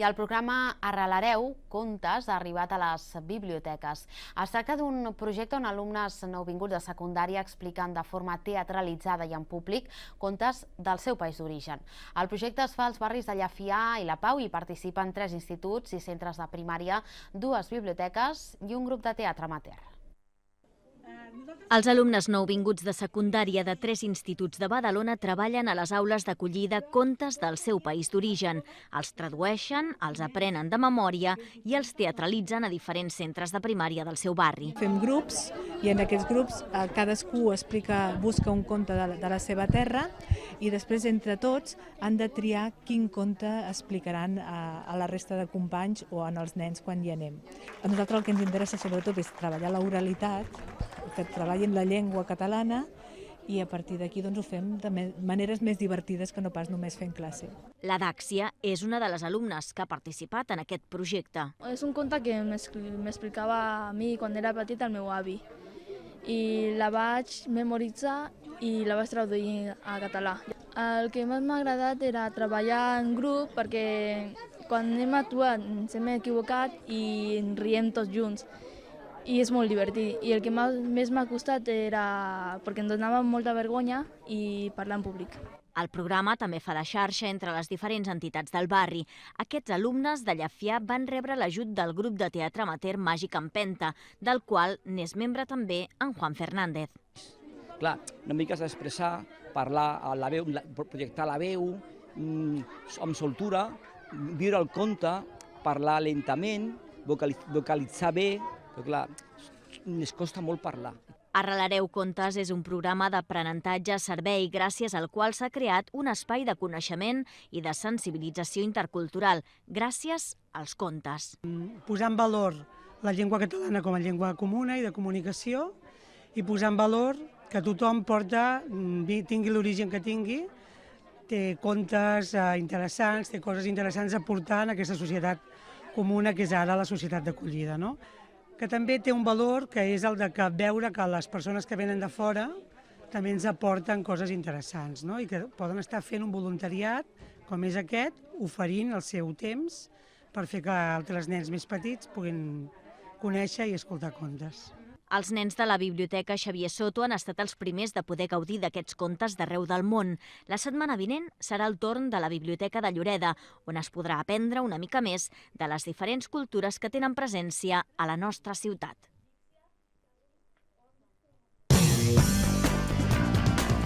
I el programa Arrelareu Contes ha arribat a les biblioteques. Es tracta d'un projecte on alumnes nouvinguts de secundària expliquen de forma teatralitzada i en públic contes del seu país d'origen. El projecte es fa als barris de Llafià i La Pau i participen 3 instituts i centres de primària, 2 biblioteques i un grup de teatre amateur. Els alumnes nouvinguts de secundària de 3 instituts de Badalona treballen a les aules d'acollida contes del seu país d'origen. Els tradueixen, els aprenen de memòria i els teatralitzen a diferents centres de primària del seu barri. Fem grups i en aquests grups cadascú busca un conte de la seva terra i després entre tots han de triar quin conte explicaran a la resta de companys o als nens quan hi anem. A nosaltres el que ens interessa sobretot és treballar l'oralitat, que treballin la llengua catalana i a partir d'aquí ho fem de maneres més divertides que no pas només fent classe. La Dàxia és una de les alumnes que ha participat en aquest projecte. És un conte que m'explicava a mi quan era petit el meu avi i la vaig memoritzar i la vaig traduir a català. El que més m'ha agradat era treballar en grup perquè quan hem actuat ens hem equivocat i ens riem tots junts. I és molt divertit. I el que més m'ha costat era perquè em donava molta vergonya i parlar en públic. El programa també fa de xarxa entre les diferents entitats del barri. Aquests alumnes de Llafià van rebre l'ajut del grup de teatre amateur Màgic Empenta, del qual n'és membre també en Juan Fernández. Clar, una mica s'ha d'expressar, parlar a la veu, projectar la veu, amb soltura, viure el conte, parlar lentament, vocalitzar bé, però clar, ens costa molt parlar. Arrelareu Contes és un programa d'aprenentatge-servei gràcies al qual s'ha creat un espai de coneixement i de sensibilització intercultural, gràcies als contes. Posar en valor la llengua catalana com a llengua comuna i de comunicació i posar en valor que tothom tingui l'origen que tingui, té contes interessants, té coses interessants a portar en aquesta societat comuna que és ara la societat d'acollida, no? Que també té un valor que és el de veure que les persones que venen de fora també ens aporten coses interessants, no? I que poden estar fent un voluntariat com és aquest, oferint el seu temps per fer que altres nens més petits puguin conèixer i escoltar contes. Els nens de la Biblioteca Xavier Soto han estat els primers de poder gaudir d'aquests contes d'arreu del món. La setmana vinent serà el torn de la Biblioteca de Lloreda, on es podrà aprendre una mica més de les diferents cultures que tenen presència a la nostra ciutat.